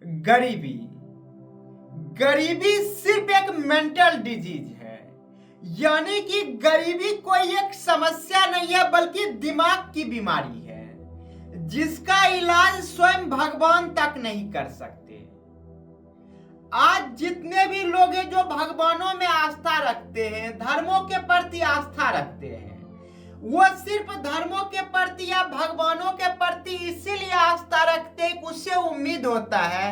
गरीबी गरीबी सिर्फ एक मेंटल डिजीज है। यानी कि गरीबी कोई एक समस्या नहीं है बल्कि दिमाग की बीमारी है जिसका इलाज स्वयं भगवान तक नहीं कर सकते। आज जितने भी लोग हैं जो भगवानों में आस्था रखते हैं, धर्मों के प्रति आस्था रखते हैं, वो सिर्फ धर्मों के प्रति या भगवानों के प्रति इसीलिए आस्था रखते हैं कि उससे उम्मीद होता है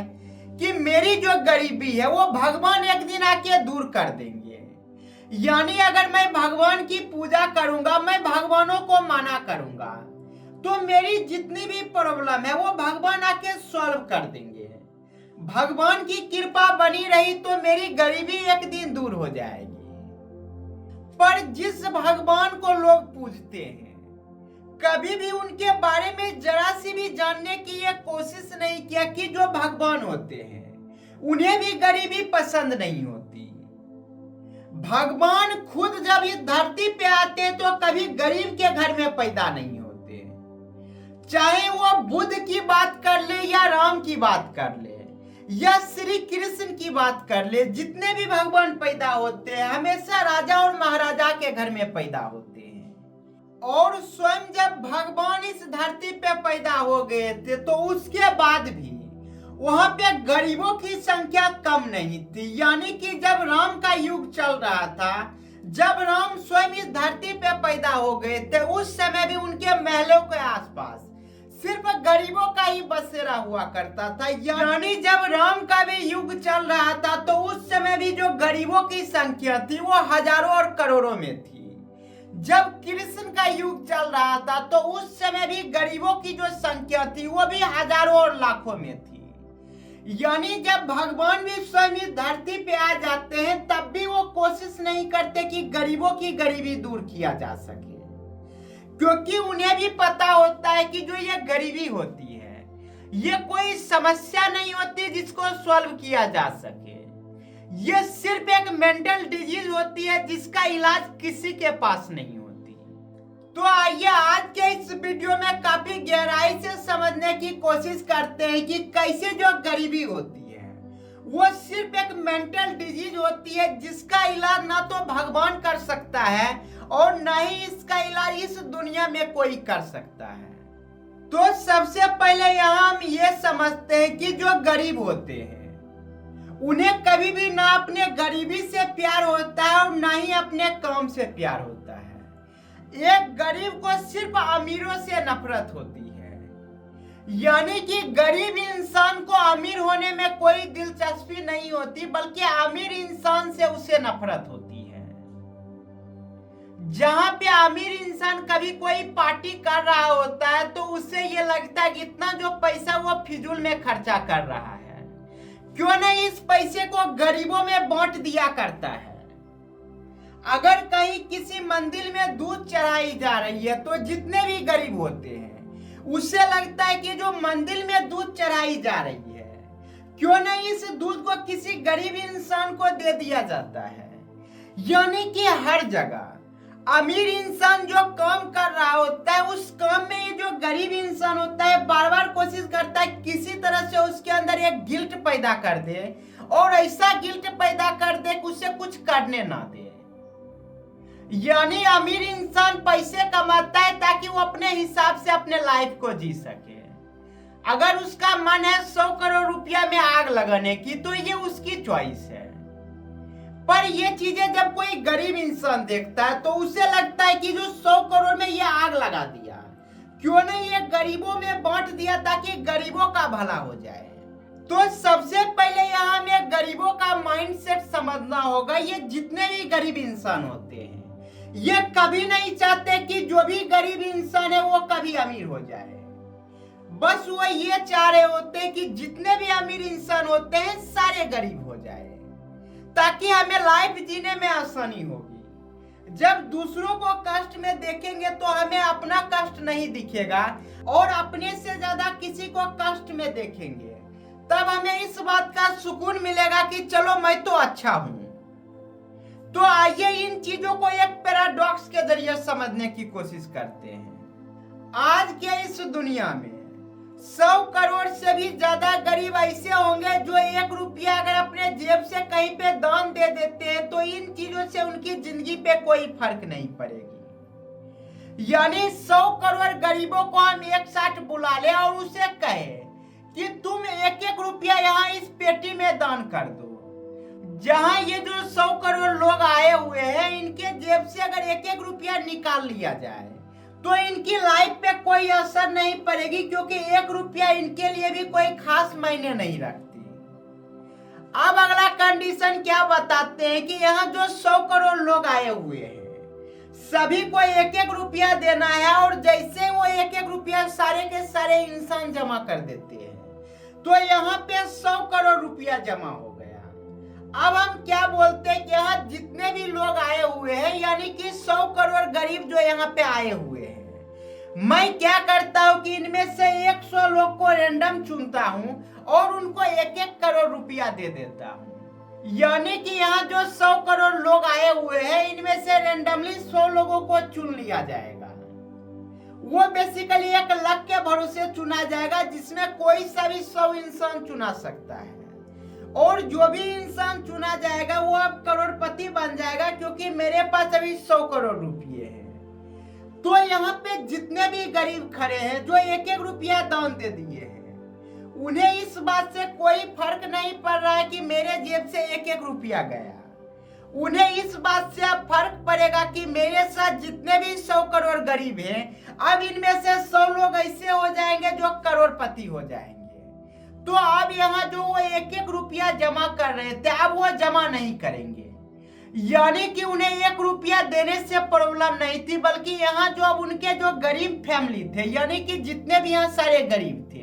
कि मेरी जो गरीबी है वो भगवान एक दिन आके दूर कर देंगे। यानी अगर मैं भगवान की पूजा करूंगा, मैं भगवानों को माना करूंगा, तो मेरी जितनी भी प्रॉब्लम है वो भगवान आके सॉल्व कर देंगे। भगवान की कृपा बनी रही तो मेरी गरीबी एक दिन दूर हो जाएगी। पर जिस भगवान को लोग पूजते हैं, कभी भी उनके बारे में जरा सी भी जानने की ये कोशिश नहीं किया कि जो भगवान होते हैं उन्हें भी गरीबी पसंद नहीं होती। भगवान खुद जब इस धरती पे आते तो कभी गरीब के घर में पैदा नहीं होते। चाहे वो बुद्ध की बात कर ले या राम की बात कर ले या श्री कृष्ण की बात कर ले, जितने भी भगवान पैदा होते हैं हमेशा राजा और महाराजा के घर में पैदा होते हैं। और स्वयं जब भगवान इस धरती पे पैदा हो गए थे तो उसके बाद भी वहां पे गरीबों की संख्या कम नहीं थी। यानी कि जब राम का युग चल रहा था, जब राम स्वयं इस धरती पे पैदा हो गए थे, उस समय भी उनके महलों के आसपास सिर्फ गरीबों का ही बसेरा हुआ करता था। यानी जब राम का भी युग चल रहा था तो उस समय भी जो गरीबों की संख्या थी वो हजारों और करोड़ों में थी। जब कृष्ण का युग चल रहा था तो उस समय भी गरीबों की जो संख्या थी वो भी हजारों और लाखों में थी। यानी जब भगवान भी स्वयं इस धरती पे आ जाते हैं तब भी वो कोशिश नहीं करते कि गरीबों की गरीबी दूर किया जा सके, क्योंकि उन्हें भी पता होता है कि जो ये गरीबी होती है ये कोई समस्या नहीं होती जिसको सॉल्व किया जा सके। ये सिर्फ एक मेंटल डिजीज होती है जिसका इलाज किसी के पास नहीं होती। तो आइए आज के इस वीडियो में काफी गहराई से समझने की कोशिश करते हैं कि कैसे जो गरीबी होती है वो सिर्फ एक मेंटल डिजीज होती है जिसका इलाज ना तो भगवान कर सकता है और न ही इसका इलाज इस दुनिया में कोई कर सकता है। तो सबसे पहले यहाँ हम ये समझते हैं कि जो गरीब होते हैं उन्हें कभी भी ना अपने गरीबी से प्यार होता है और ना ही अपने काम से प्यार होता है। एक गरीब को सिर्फ अमीरों से नफरत होती है। यानी कि गरीब इंसान को अमीर होने में कोई दिलचस्पी नहीं होती बल्कि अमीर इंसान से उसे नफरत होती है। जहां पे अमीर इंसान कभी कोई पार्टी कर रहा होता है तो उसे ये लगता है कि इतना जो पैसा वो फिजूल में खर्चा कर रहा है, क्यों नहीं इस पैसे को गरीबों में बांट दिया करता है। अगर कहीं किसी मंदिर में दूध चढ़ाई जा रही है तो जितने भी गरीब होते हैं उसे लगता है कि जो मंदिर में दूध चढ़ाई जा रही है, क्यों नहीं इस दूध को किसी गरीब इंसान को दे दिया जाता है। यानी कि हर जगह अमीर इंसान जो काम कर रहा होता है उस काम में ये जो गरीब इंसान होता है बार बार कोशिश करता है किसी तरह से उसके अंदर एक गिल्ट पैदा कर दे और ऐसा गिल्ट पैदा कर दे कि उसे कुछ करने ना दे। यानी अमीर इंसान पैसे कमाता है ताकि वो अपने हिसाब से अपने लाइफ को जी सके। अगर उसका मन है 100 करोड़ रुपया में आग लगाने की तो ये उसकी चॉइस है। पर ये चीजें जब कोई गरीब इंसान देखता है तो उसे लगता है कि जो 100 करोड़ में ये आग लगा दिया, क्यों नहीं ये गरीबों में बांट दिया ताकि गरीबों का भला हो जाए। तो सबसे पहले यहाँ हमें गरीबों का माइंडसेट समझना होगा। ये जितने भी गरीब इंसान होते हैं ये कभी नहीं चाहते कि जो भी गरीब इंसान है वो कभी अमीर हो जाए। बस वो ये चाह रहे होते हैं कि जितने भी अमीर इंसान होते हैं सारे गरीब हो जाए ताकि हमें लाइफ जीने में आसानी होगी। जब दूसरों को कष्ट में देखेंगे तो हमें अपना कष्ट नहीं दिखेगा और अपने से ज्यादा किसी को कष्ट में देखेंगे तब हमें इस बात का सुकून मिलेगा कि चलो मैं तो अच्छा हूं। तो आइए इन चीजों को एक पैराडॉक्स के जरिए समझने की कोशिश करते हैं। आज के इस दुनिया में 100 करोड़ से भी ज्यादा गरीब ऐसे होंगे जो 1 रुपया अगर अपने जेब से कहीं पे दान दे देते हैं तो इन चीजों से उनकी जिंदगी पे कोई फर्क नहीं पड़ेगी। यानी 100 करोड़ गरीबों को हम एक साथ बुला ले और उसे कहे कि तुम 1-1 रुपया यहाँ इस पेटी में दान कर दो। जहां ये जो 100 करोड़ लोग आए हुए हैं, इनके जेब से अगर 1-1 रुपया निकाल लिया जाए तो इनकी लाइफ पे कोई असर नहीं पड़ेगी, क्योंकि 1 रुपया इनके लिए भी कोई खास मायने नहीं रखती। अब अगला कंडीशन क्या बताते हैं कि यहाँ जो 100 करोड़ लोग आए हुए हैं सभी को 1-1 रुपया देना है, और जैसे वो 1-1 रुपया सारे के सारे इंसान जमा कर देते हैं तो यहाँ पे 100 करोड़ रुपया जमा हो गया। अब हम क्या बोलते हैं कि यहाँ जितने भी लोग आए हुए हैं, यानी कि 100 करोड़ गरीब जो यहाँ पे आए हुए हैं, मैं क्या करता हूँ कि इनमें से 100 लोग को रैंडम चुनता हूँ और उनको 1-1 करोड़ रुपया दे देता हूँ। यानी कि यहाँ जो 100 करोड़ लोग आए हुए हैं, इनमें से रैंडमली 100 लोगों को चुन लिया जाएगा। वो बेसिकली एक लक के भरोसे चुना जाएगा, जिसमें कोई सा भी 100 इंसान चुना सकता है, और जो भी इंसान चुना जाएगा वो अब करोड़पति बन जाएगा, क्योंकि मेरे पास अभी 100 करोड़ रुपये हैं। तो यहाँ पे जितने भी गरीब खड़े हैं जो 1-1 रुपया दान दे दिए हैं, उन्हें इस बात से कोई फर्क नहीं पड़ रहा है कि मेरे जेब से 1-1 रुपया गया। उन्हें इस बात से अब फर्क पड़ेगा कि मेरे साथ जितने भी 100 करोड़ गरीब हैं, अब इनमें से 100 लोग ऐसे हो जाएंगे जो करोड़पति हो जाएंगे। तो अब यहाँ जो वो 1-1 रुपया जमा कर रहे थे, अब वो जमा नहीं करेंगे। यानी कि उन्हें 1 रुपया देने से प्रॉब्लम नहीं थी, बल्कि यहाँ जो अब उनके जो गरीब फैमिली थे, यानी कि जितने भी यहाँ सारे गरीब थे,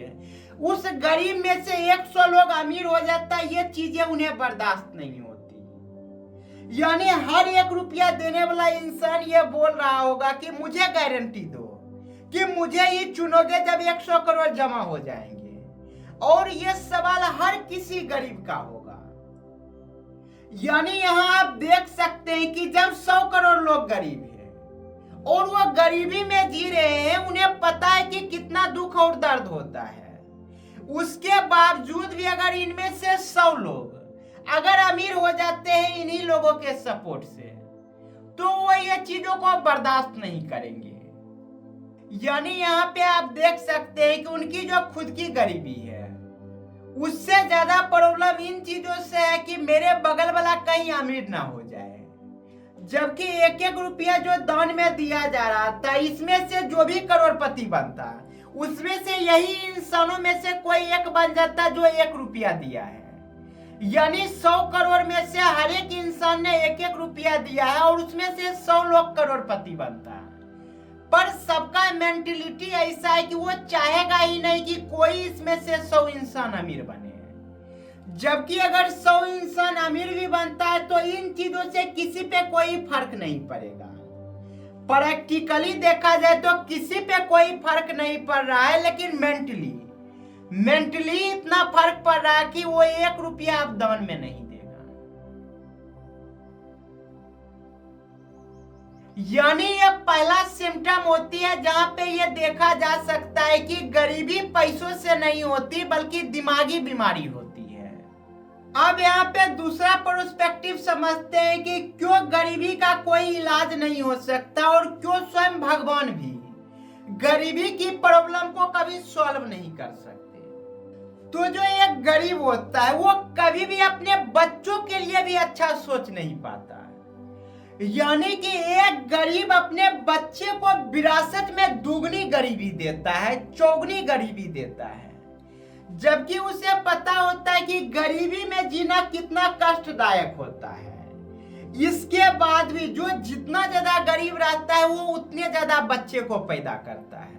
उस गरीब में से 100 लोग अमीर हो जाता, ये चीजें उन्हें बर्दाश्त नहीं होती। यानी हर 1 रुपया देने वाला इंसान ये बोल रहा होगा कि मुझे गारंटी दो कि मुझे ही चुनोगे जब 100 करोड़ जमा हो जाएंगे। और ये सवाल हर किसी गरीब का होगा। यानी यहाँ आप देख सकते हैं कि जब 100 करोड़ लोग गरीब हैं और वो गरीबी में जी रहे हैं, उन्हें पता है कि कितना दुख और दर्द होता है, उसके बावजूद भी अगर इनमें से 100 लोग अगर अमीर हो जाते हैं इन्हीं लोगों के सपोर्ट से, तो वो ये चीजों को बर्दाश्त नहीं करेंगे। यानी यहाँ पे आप देख सकते हैं कि उनकी जो खुद की गरीबी है, उससे ज्यादा प्रॉब्लम इन चीजों से है कि मेरे बगल वाला कहीं अमीर ना हो जाए। जबकि 1-1 रुपया जो दान में दिया जा रहा था, इसमें से जो भी करोड़पति बनता, उसमें से यही इंसानों में से कोई एक बन जाता जो 1 रुपया दिया है। यानी 100 करोड़ में से हर एक इंसान ने 1-1 रुपया दिया है, और उसमें से 100 लोग करोड़पति बनता। पर सबका मेंटेलिटी ऐसा है कि वो चाहेगा ही नहीं कि कोई इसमें से 100 इंसान अमीर बने। जबकि अगर 100 इंसान अमीर भी बनता है तो इन चीजों से किसी पे कोई फर्क नहीं पड़ेगा। प्रैक्टिकली देखा जाए तो किसी पे कोई फर्क नहीं पड़ रहा है, लेकिन मेंटली इतना फर्क पड़ रहा है कि वो 1 रुपया अब दान में नहीं देगा। यानी ये पहला सिम्टम होती है जहां पे ये देखा जा सकता है कि गरीबी पैसों से नहीं होती, बल्कि दिमागी बीमारी होती है। अब यहाँ पे दूसरा पर्सपेक्टिव समझते हैं कि क्यों गरीबी का कोई इलाज नहीं हो सकता, और क्यों स्वयं भगवान भी गरीबी की प्रॉब्लम को कभी सॉल्व नहीं कर सकते। तो जो एक गरीब होता है वो कभी भी अपने बच्चों के लिए भी अच्छा सोच नहीं पाता। यानी कि एक गरीब अपने बच्चे को विरासत में दुगनी गरीबी देता है, चौगनी गरीबी देता है, जबकि उसे पता होता है कि गरीबी में जीना कितना कष्टदायक होता है। इसके बाद भी जो जितना ज्यादा गरीब रहता है वो उतने ज्यादा बच्चे को पैदा करता है।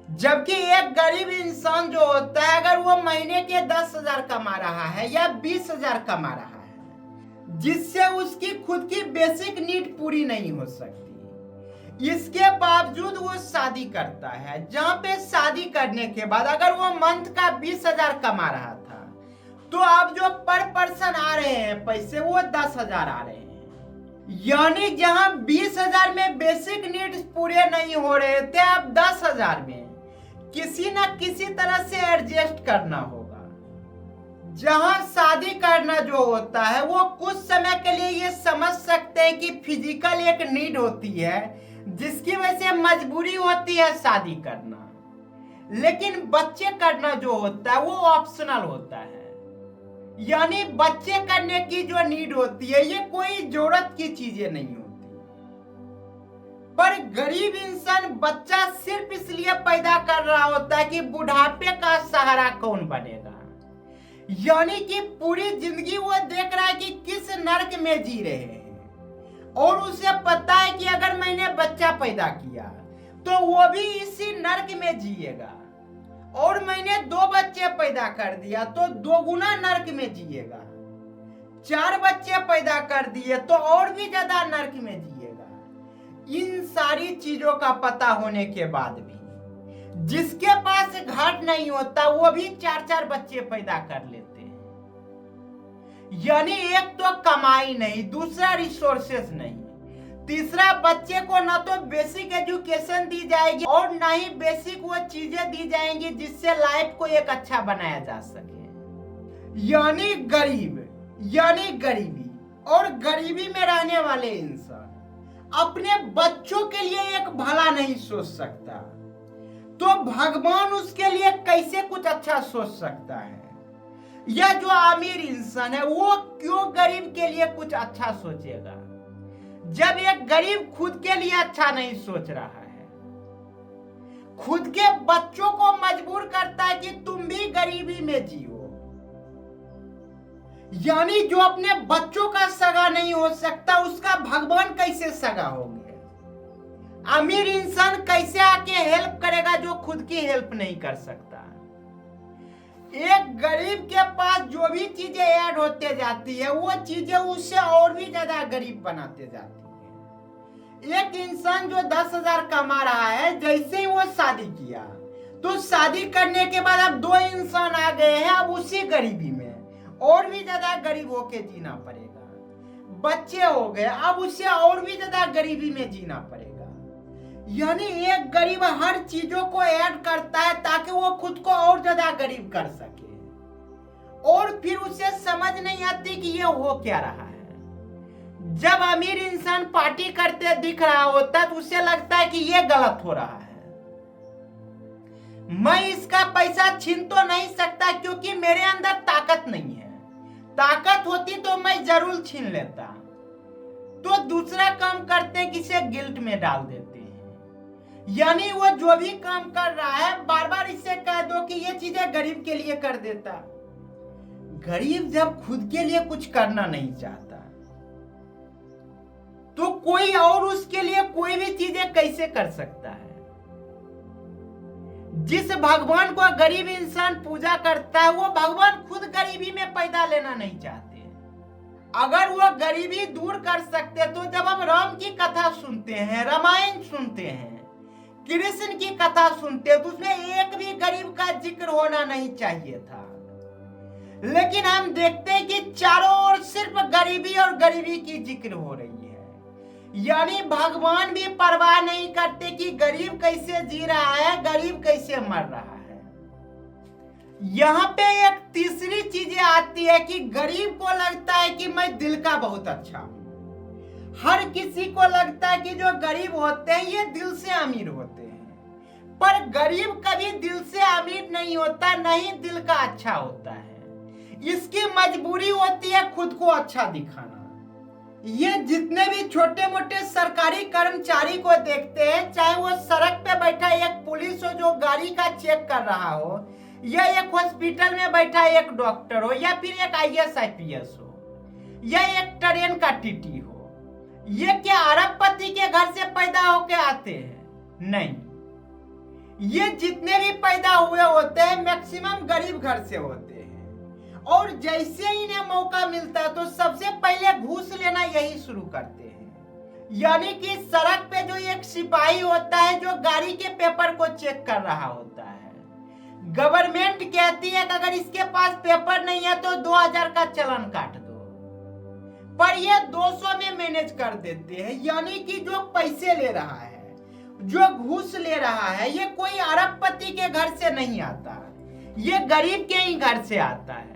जबकि एक गरीब इंसान जो होता है, अगर वो महीने के 10,000 कमा रहा है या 20,000 कमा रहा है, जिससे उसकी खुद की बेसिक नीड पूरी नहीं हो सकती, इसके बावजूद वो शादी करता है, जहां पे शादी करने के बाद अगर वो मंथ का 20,000 कमा रहा था, तो अब जो पर पर्सन आ रहे हैं पैसे वो 10,000 आ रहे हैं। यानी जहां 20,000 में बेसिक नीड्स पूरे नहीं हो रहे थे, अब 10,000 में किसी न किसी तरह से एडजस्ट करना होगा। जहां शादी करना जो होता है वो कुछ समय के लिए ये समझ सकते हैं कि फिजिकल एक नीड होती है जिसकी वजह से मजबूरी होती है शादी करना, लेकिन बच्चे करना जो होता है वो ऑप्शनल होता है। यानी बच्चे करने की जो नीड होती है ये कोई जरूरत की चीजें नहीं होती। पर गरीब इंसान बच्चा सिर्फ इसलिए पैदा कर रहा होता है कि बुढ़ापे का सहारा कौन बनेगा। यानी कि पूरी जिंदगी वो देख रहा है कि किस नर्क में जी रहे हैं, और उसे पता है कि अगर मैंने बच्चा पैदा किया तो वो भी इसी नर्क में जिएगा, और मैंने 2 बच्चे पैदा कर दिया तो 2 गुना नर्क में जिएगा, 4 बच्चे पैदा कर दिए तो और भी ज्यादा नर्क में जिएगा। इन सारी चीजों का पता होने के बाद भी जिसके पास घर नहीं होता वो भी 4-4 बच्चे पैदा कर लेते हैं। यानी एक तो कमाई नहीं, दूसरा रिसोर्सेस नहीं, तीसरा बच्चे को ना तो बेसिक एजुकेशन दी जाएगी और ना ही बेसिक वो चीजें दी जाएंगी जिससे लाइफ को एक अच्छा बनाया जा सके। यानी गरीबी और गरीबी में रहने वाले इंसान अपने बच्चों के लिए एक भला नहीं सोच सकता, तो भगवान उसके लिए कैसे कुछ अच्छा सोच सकता है। या जो अमीर इंसान है वो क्यों गरीब के लिए कुछ अच्छा सोचेगा, जब एक गरीब खुद के लिए अच्छा नहीं सोच रहा है, खुद के बच्चों को मजबूर करता है कि तुम भी गरीबी में जियो। यानी जो अपने बच्चों का सगा नहीं हो सकता उसका भगवान कैसे सगा होंगे। अमीर इंसान कैसे आके हेल्प करेगा जो खुद की हेल्प नहीं कर सकता। एक गरीब के पास जो भी चीजें ऐड होते जाती है वो चीजें उससे और भी ज्यादा गरीब बनाते जाती है। एक इंसान जो 10,000 कमा रहा है, जैसे ही वो शादी किया तो शादी करने के बाद अब 2 इंसान आ गए हैं, अब उसी गरीबी में और भी ज्यादा गरीब होके जीना पड़ेगा। बच्चे हो गए, अब उसे और भी ज्यादा गरीबी में जीना पड़ेगा। यानी एक गरीब हर चीजों को ऐड करता है ताकि वो खुद को और ज्यादा गरीब कर सके, और फिर उसे समझ नहीं आती कि ये हो क्या रहा है। जब अमीर इंसान पार्टी करते दिख रहा होता है तो उसे लगता है कि ये गलत हो रहा है, मैं इसका पैसा छीन तो नहीं सकता क्योंकि मेरे अंदर ताकत नहीं है, ताकत होती तो मैं जरूर छीन लेता। तो दूसरा काम करते हैं कि इसे गिल्ट में डाल देते हैं। यानी वो जो भी काम कर रहा है बार बार इससे कह दो कि ये चीजें गरीब के लिए कर देता। गरीब जब खुद के लिए कुछ करना नहीं चाहता तो कोई और उसके लिए कोई भी चीजें कैसे कर सकता है। जिस भगवान को गरीब इंसान पूजा करता है वो भगवान खुद गरीबी में पैदा लेना नहीं चाहते। अगर वो गरीबी दूर कर सकते तो जब हम राम की कथा सुनते हैं, रामायण सुनते हैं, कृष्ण की कथा सुनते हैं तो उसमें एक भी गरीब का जिक्र होना नहीं चाहिए था। लेकिन हम देखते हैं कि चारों ओर सिर्फ गरीबी और गरीबी की जिक्र हो रही है। यानी भगवान भी परवाह नहीं करते कि गरीब कैसे जी रहा है, गरीब कैसे मर रहा है। यहाँ पे एक तीसरी चीज आती है कि गरीब को लगता है कि मैं दिल का बहुत अच्छा हूं। हर किसी को लगता है कि जो गरीब होते हैं ये दिल से अमीर होते हैं, पर गरीब कभी दिल से अमीर नहीं होता, नहीं दिल का अच्छा होता है। इसकी मजबूरी होती है खुद को अच्छा दिखाना। ये जितने भी छोटे मोटे सरकारी कर्मचारी को देखते हैं, चाहे वो सड़क पे बैठा एक पुलिस हो जो गाड़ी का चेक कर रहा हो, या एक हॉस्पिटल में बैठा एक डॉक्टर हो, या फिर एक IAS IPS हो, या एक ट्रेन का टीटी हो, ये क्या अरबपति के घर से पैदा होके आते हैं? नहीं, ये जितने भी पैदा हुए होते हैं मैक्सिमम गरीब घर से होते हैं। और जैसे ही इन्हें मौका मिलता है तो सबसे पहले घूस लेना यही शुरू करते हैं। यानी कि सड़क पे जो एक सिपाही होता है जो गाड़ी के पेपर को चेक कर रहा होता है, गवर्नमेंट कहती है कि अगर इसके पास पेपर नहीं है तो 2000 का चालान काट दो, पर ये 200 में मैनेज कर देते हैं। यानी कि जो पैसे ले रहा है, जो घूस ले रहा है ये कोई अरबपति के घर से नहीं आता, ये गरीब के ही घर से आता है।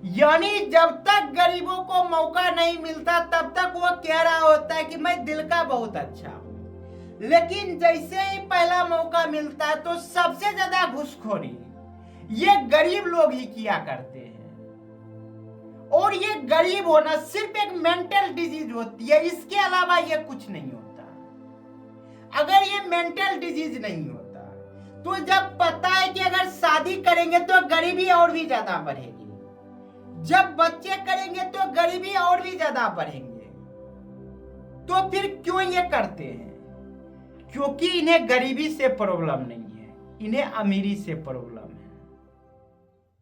यानी जब तक गरीबों को मौका नहीं मिलता तब तक वो कह रहा होता है कि मैं दिल का बहुत अच्छा हूं, लेकिन जैसे ही पहला मौका मिलता है तो सबसे ज्यादा घूसखोरी ये गरीब लोग ही किया करते हैं। और ये गरीब होना सिर्फ एक मेंटल डिजीज होती है, इसके अलावा ये कुछ नहीं होता। अगर ये मेंटल डिजीज नहीं होता तो जब पता है कि अगर शादी करेंगे तो गरीबी और भी ज्यादा बढ़ेगी, जब बच्चे करेंगे तो गरीबी और भी ज्यादा बढ़ेंगे, तो फिर क्यों ये करते हैं? क्योंकि इन्हें गरीबी से प्रॉब्लम नहीं है, इन्हें अमीरी से प्रॉब्लम है।